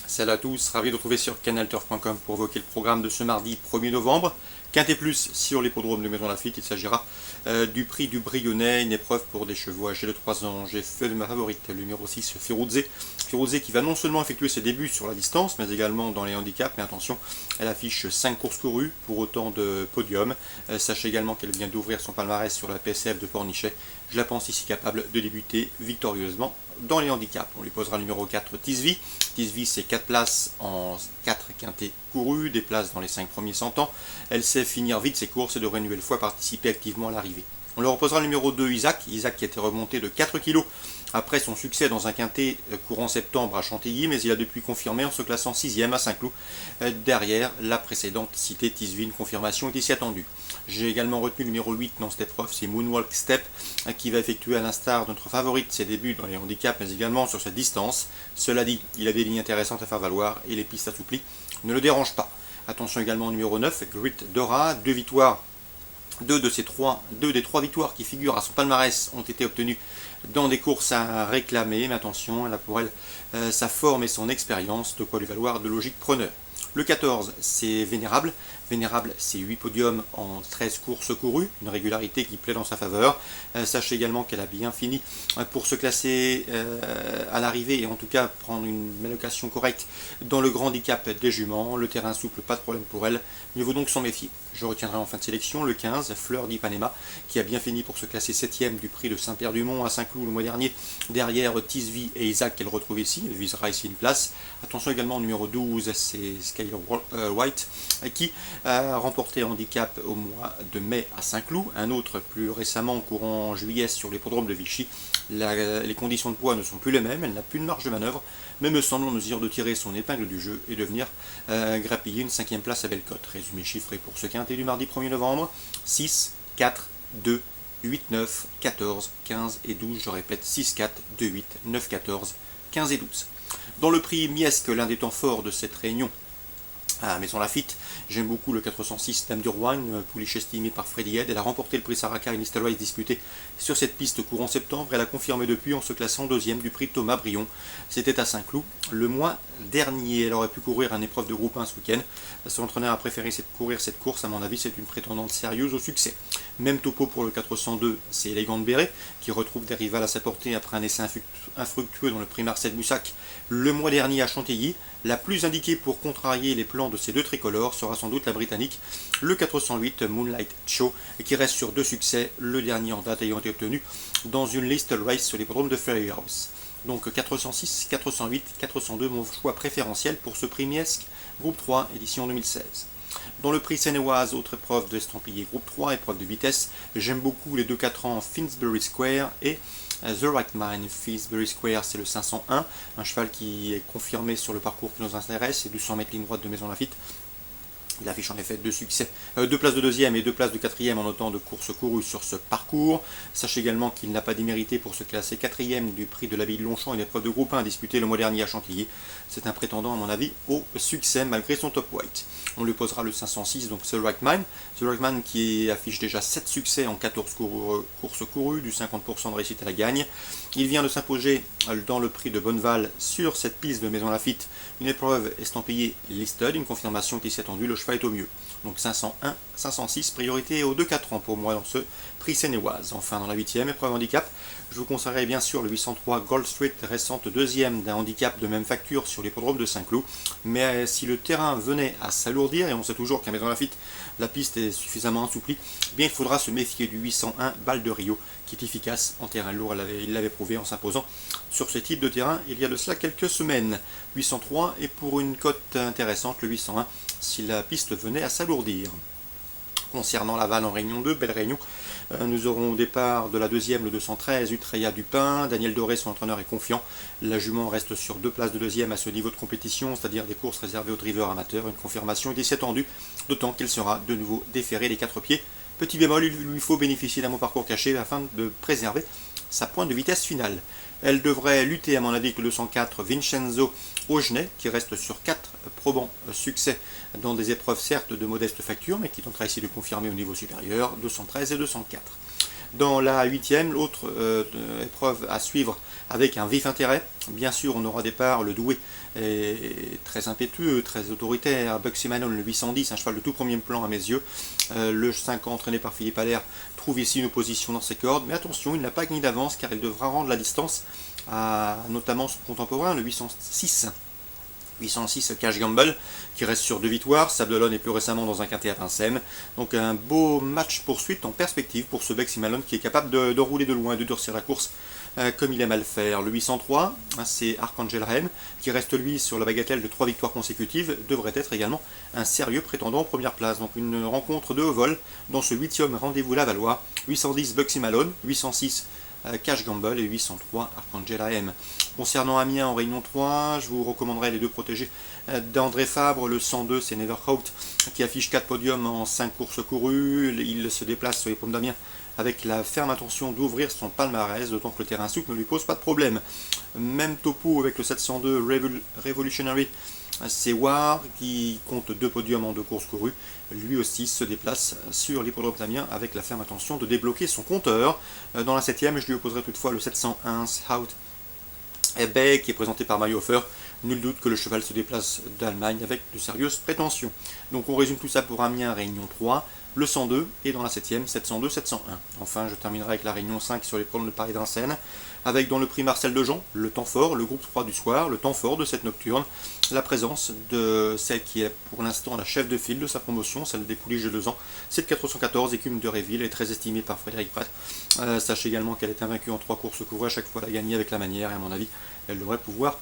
Salut à tous, ravi de vous retrouver sur canalturf.com pour évoquer le programme de ce mardi 1er novembre. Quintet plus sur l'hippodrome de Maison Lafitte, il s'agira du prix du Brionnais, une épreuve pour des chevaux âgés de 3 ans. J'ai fait de ma favorite, le numéro 6, Firouzé. Firouzé qui va non seulement effectuer ses débuts sur la distance, mais également dans les handicaps. Mais attention, elle affiche 5 courses courues pour autant de podiums. Sachez également qu'elle vient d'ouvrir son palmarès sur la PSF de Pornichet. Je la pense ici capable de débuter victorieusement dans les handicaps. On lui posera le numéro 4, Tisvi. Tisvi, c'est 4 places en 4 quintets courus, des places dans les 5 premiers 100 ans. Elle sait finir vite ses courses et devrait une nouvelle fois participer activement à l'arrivée. On leur reposera le numéro 2, Isaac. Isaac qui a été remonté de 4 kg après son succès dans un quintet courant septembre à Chantilly, mais il a depuis confirmé en se classant 6e à Saint-Cloud, derrière la précédente citée Tisvi. Une confirmation est ici attendue. J'ai également retenu le numéro 8 dans cette épreuve, c'est Moonwalk Step, qui va effectuer à l'instar de notre favorite ses débuts dans les handicaps, mais également sur cette distance. Cela dit, il a des lignes intéressantes à faire valoir et les pistes assouplies ne le dérangent pas. Attention également au numéro 9, Grit Dora, 2 victoires. Deux des trois victoires qui figurent à son palmarès ont été obtenues dans des courses à réclamer, mais attention, elle a pour elle sa forme et son expérience, de quoi lui valoir de logique preneur. Le 14, c'est Vénérable. Vénérable, c'est 8 podiums en 13 courses courues, une régularité qui plaît dans sa faveur. Sachez également qu'elle a bien fini pour se classer à l'arrivée et en tout cas prendre une allocation correcte dans le grand handicap des juments. Le terrain souple, pas de problème pour elle, mieux vaut donc s'en méfier. Je retiendrai en fin de sélection le 15, Fleur d'Ipanema, qui a bien fini pour se classer 7e du prix de Saint-Pierre-du-Mont à Saint-Cloud le mois dernier, derrière Tisvi et Isaac qu'elle retrouve ici. Elle visera ici une place. Attention également au numéro 12, c'est Skyler White, qui a remporté un handicap au mois de mai à Saint-Cloud, un autre plus récemment courant en juillet sur l'hippodrome de Vichy. Les conditions de poids ne sont plus les mêmes, elle n'a plus de marge de manœuvre, mais me semble en mesure de tirer son épingle du jeu et de venir grappiller une 5e place à Bellecote. Résumé chiffré pour ce quintet du mardi 1er novembre, 6, 4, 2, 8, 9, 14, 15 et 12, je répète 6, 4, 2, 8, 9, 14, 15 et 12. Dans le prix Miesque, l'un des temps forts de cette réunion à Maison Lafitte, j'aime beaucoup le 406 Dame du Roi, une pouliche estimée par Freddy Head. Elle a remporté le prix Saraka et Mr. Rice disputé sur cette piste courant septembre. Elle a confirmé depuis en se classant 2e du prix Thomas Brion. C'était à Saint-Cloud le mois dernier. Elle aurait pu courir un épreuve de groupe 1 ce week-end. Son entraîneur a préféré courir cette course. À mon avis, c'est une prétendante sérieuse au succès. Même topo pour le 402, c'est Elegant Béret qui retrouve des rivales à sa portée après un essai infructueux dans le prix Marcel Boussac le mois dernier à Chantilly. La plus indiquée pour contrarier les plans de ces deux tricolores sera sans doute la britannique, le 408 Moonlight Show, qui reste sur 2 succès, le dernier en date ayant été obtenu dans une list race sur l'hippodrome de Ferry House. Donc 406, 408, 402, mon choix préférentiel pour ce prix Miesque, groupe 3, édition 2016. Dans le prix Seine-et-Oise, autre épreuve de estampillé groupe 3, épreuve de vitesse, j'aime beaucoup les 2-4 ans Finsbury Square et The Right Mind. Finsbury Square, c'est le 501, un cheval qui est confirmé sur le parcours qui nous intéresse, c'est 200 mètres ligne droite de Maison Lafitte. Il affiche en effet 2 succès, 2 places de 2e et 2 places de 4e en autant de courses courues sur ce parcours. Sachez également qu'il n'a pas démérité pour se classer 4e du prix de l'Abbaye de Longchamp, une épreuve de groupe 1 disputée le mois dernier à Chantilly. C'est un prétendant à mon avis au succès malgré son top weight. On lui posera le 506, donc The Right Man. The Right Man qui affiche déjà 7 succès en 14 courses courues, du 50% de réussite à la gagne. Il vient de s'imposer dans le prix de Bonneval sur cette piste de Maison Lafitte, une épreuve estampillée listed, une confirmation qui s'est attendue, le cheval est au mieux. Donc 501, 506, priorité aux 2-4 ans pour moi dans ce prix Seine-et-Oise. Enfin dans la 8e épreuve handicap, je vous conseillerais bien sûr le 803 Gold Street, récente 2e d'un handicap de même facture sur l'hippodrome de Saint-Cloud. Mais si le terrain venait à s'alourdir, et on sait toujours qu'à Maison Lafitte la piste est suffisamment assouplie, bien il faudra se méfier du 801 Balle de Rio, qui est efficace en terrain lourd. Il l'avait prouvé en s'imposant sur ce type de terrain il y a de cela quelques semaines. 803 et pour une cote intéressante, le 801, si la piste venait à s'alourdir. Concernant Laval en Réunion 2, belle réunion, nous aurons au départ de la 2e le 213, Utreya Dupin. Daniel Doré, son entraîneur, est confiant. La jument reste sur 2 places de 2e à ce niveau de compétition, c'est-à-dire des courses réservées aux drivers amateurs. Une confirmation est ici attendue, d'autant qu'elle sera de nouveau déférée des 4 pieds. Petit bémol, il lui faut bénéficier d'un bon parcours caché afin de préserver sa pointe de vitesse finale. Elle devrait lutter à mon avis avec le 204 Vincenzo Augenet, qui reste sur 4 probants succès dans des épreuves certes de modeste facture, mais qui tentera ici de confirmer au niveau supérieur, 213 et 204. Dans la huitième, l'autre épreuve à suivre avec un vif intérêt. Bien sûr, on aura au départ le doué, très impétueux, très autoritaire, Bugsy Malone, le 810, un cheval de tout premier plan à mes yeux. Le 5 ans entraîné par Philippe Allaire trouve ici une opposition dans ses cordes, mais attention, il n'a pas gagné d'avance car il devra rendre la distance à notamment son contemporain, le 806. 806 Cash Gamble, qui reste sur 2 victoires, Sablelone et plus récemment dans un quintet à Vincennes. Donc un beau match poursuite en perspective pour ce Bugsy Malone qui est capable de rouler de loin et de durcir la course comme il aime à le faire. Le 803, c'est Archangel Rem, qui reste lui sur la bagatelle de 3 victoires consécutives, devrait être également un sérieux prétendant en première place. Donc une rencontre de haut vol dans ce 8e rendez-vous Lavallois. 810 Bugsy Malone, 806 Cash Gamble et 803 Archangel AM. Concernant Amiens en Réunion 3, je vous recommanderais les deux protégés d'André Fabre. Le 102, c'est Neverhout, qui affiche 4 podiums en 5 courses courues. Il se déplace sur les pommes d'Amiens avec la ferme intention d'ouvrir son palmarès, d'autant que le terrain souple ne lui pose pas de problème. Même topo avec le 702 Revolutionary, c'est War qui compte 2 podiums en 2 courses courues. Lui aussi se déplace sur l'hippodrome d'Amiens avec la ferme intention de débloquer son compteur. Dans la 7ème, je lui opposerai toutefois le 701 Scout Bay qui est présenté par Mario Hofer. Nul doute que le cheval se déplace d'Allemagne avec de sérieuses prétentions. Donc on résume tout ça pour Amiens, Réunion 3, le 102 et dans la 7ème, 702-701. Enfin, je terminerai avec la Réunion 5 sur les programmes de Paris Vincennes, avec dans le prix Marcel Dejean, le temps fort, le groupe 3 du soir, le temps fort de cette nocturne, la présence de celle qui est pour l'instant la chef de file de sa promotion, celle des pouliches de 2 ans, c'est le 414 écume de Réville, elle est très estimée par Frédéric Pratt. Sachez également qu'elle est invaincue en 3 courses courues, à chaque fois elle a gagné avec la manière, et à mon avis, elle devrait pouvoir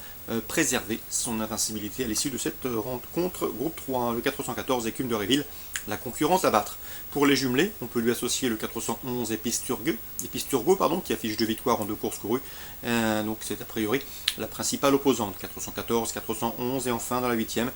préserver son invincibilité à l'issue de cette rencontre groupe 3, le 414 écume de Réville, la concurrence à battre. Pour les jumelés, on peut lui associer le 411 Episturgo, qui affiche 2 victoires en 2 courses courues, donc c'est a priori la principale opposante, 414, 411, et enfin dans la 8ème,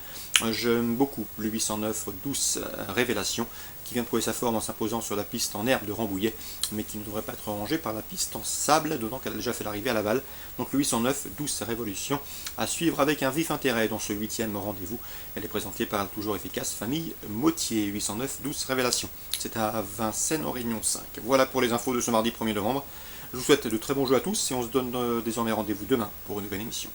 j'aime beaucoup le 809 Douce Révélation, qui vient de trouver sa forme en s'imposant sur la piste en herbe de Rambouillet, mais qui ne devrait pas être rangée par la piste en sable, d'autant qu'elle a déjà fait l'arrivée à Laval. Donc le 809 Douce Révolution à suivre avec un vif intérêt dans ce 8e rendez-vous. Elle est présentée par la toujours efficace famille Mottier. 809 Douce Révélation. C'est à Vincennes en Réunion 5. Voilà pour les infos de ce mardi 1er novembre. Je vous souhaite de très bons jeux à tous et on se donne désormais rendez-vous demain pour une nouvelle émission.